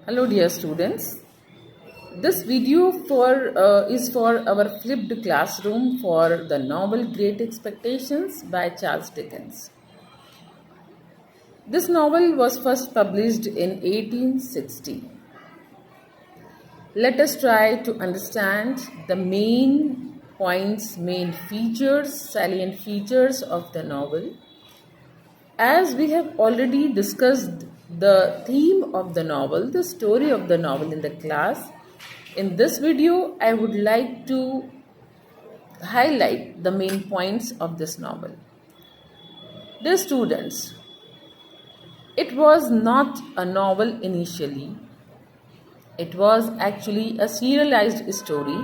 Hello dear students. This video is for our flipped classroom for the novel Great Expectations by Charles Dickens. This novel was first published in 1860. Let us try to understand the main points, main features, salient features of the novel. As we have already discussed the theme of the novel, the story of the novel in the class, in this video I would like to highlight the main points of this novel. Dear students, it was not a novel initially. It was actually a serialized story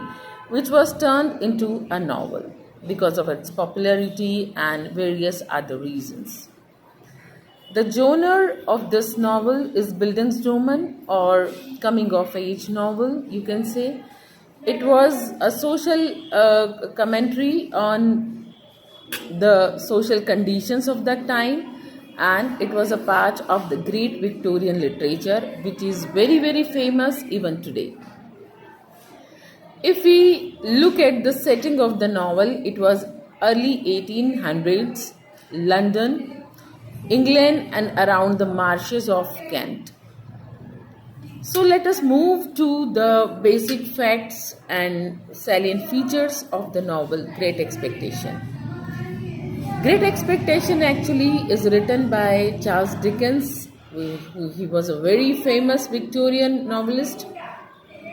which was turned into a novel because of its popularity and various other reasons. The genre of this novel is Bildungsroman or coming of age novel, you can say. It was a social commentary on the social conditions of that time, and it was a part of the great Victorian literature which is very, very famous even today. If we look at the setting of the novel, it was early 1800s, London, England, and around the marshes of Kent. So let us move to the basic facts and salient features of the novel Great Expectation. Great Expectation actually is written by Charles Dickens. He was a very famous Victorian novelist.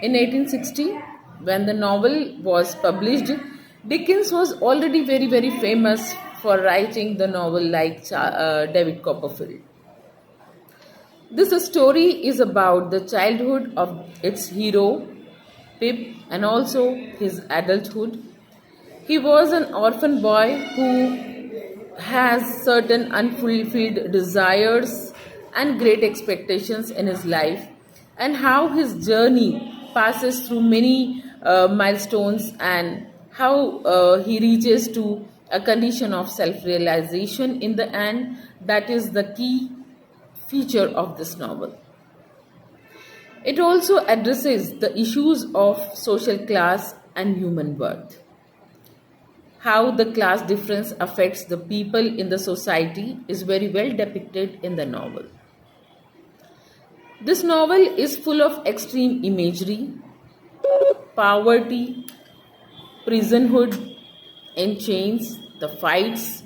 In 1860, when the novel was published, Dickens was already very, very famous for writing the novel like David Copperfield. This story is about the childhood of its hero, Pip, and also his adulthood. He was an orphan boy who has certain unfulfilled desires and great expectations in his life, and how his journey passes through many milestones and how he reaches to a condition of self-realization in the end. That is the key feature of this novel. It also addresses the issues of social class and human worth. How the class difference affects the people in the society is very well depicted in the novel. This novel is full of extreme imagery, poverty, prisonhood in chains, the fights.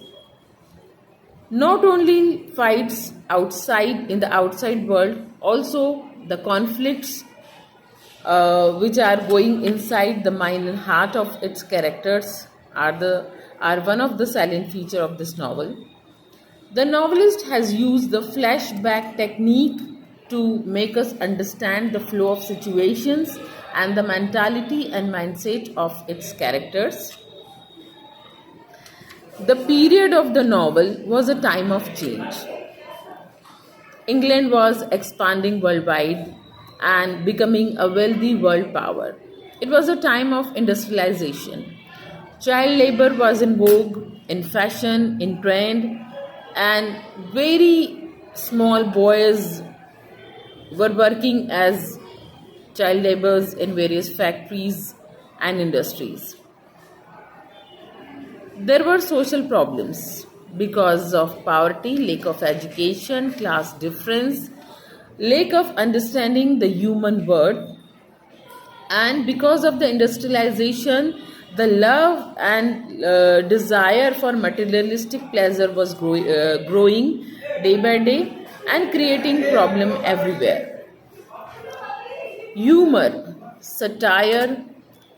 Not only fights outside in the outside world, also the conflicts which are going inside the mind and heart of its characters are one of the salient feature of this novel. The novelist has used the flashback technique to make us understand the flow of situations and the mentality and mindset of its characters. The period of the novel was a time of change. England was expanding worldwide and becoming a wealthy world power. It was a time of industrialization. Child labor was in vogue, in fashion, in trend, and very small boys were working as child laborers in various factories and industries. There were social problems because of poverty, lack of education, class difference, lack of understanding the human worth, and because of the industrialization, the love and desire for materialistic pleasure was growing day by day and creating problem everywhere. Humor, satire,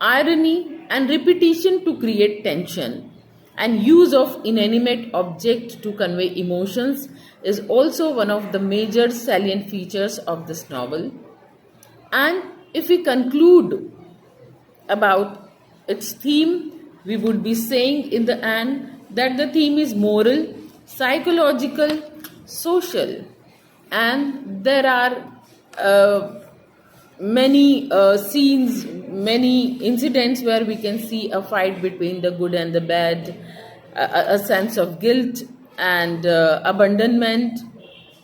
irony, and repetition to create tension, and use of inanimate object to convey emotions is also one of the major salient features of this novel. And if we conclude about its theme, we would be saying in the end that the theme is moral, psychological, social, and there are many scenes, many incidents where we can see a fight between the good and the bad, a sense of guilt and abandonment,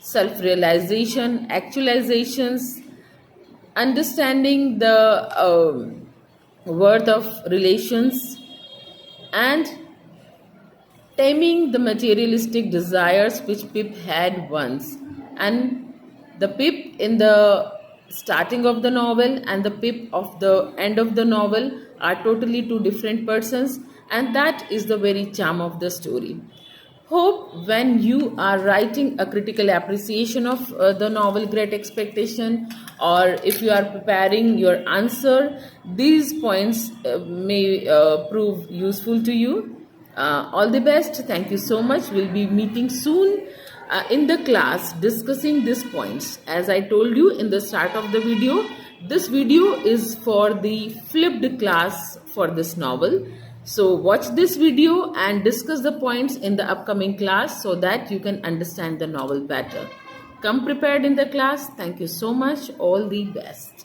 self-realization, actualizations, understanding the worth of relations, and taming the materialistic desires which Pip had once. And the Pip in the starting of the novel and the Pip of the end of the novel are totally two different persons, and that is the very charm of the story. Hope when you are writing a critical appreciation of the novel Great Expectation, or if you are preparing your answer, these points may prove useful to you. All the best. Thank you so much. We'll be meeting soon in the class discussing these points. As I told you in the start of the video, this video is for the flipped class for this novel. So watch this video and discuss the points in the upcoming class so that you can understand the novel better. Come prepared in the class. Thank you so much. All the best.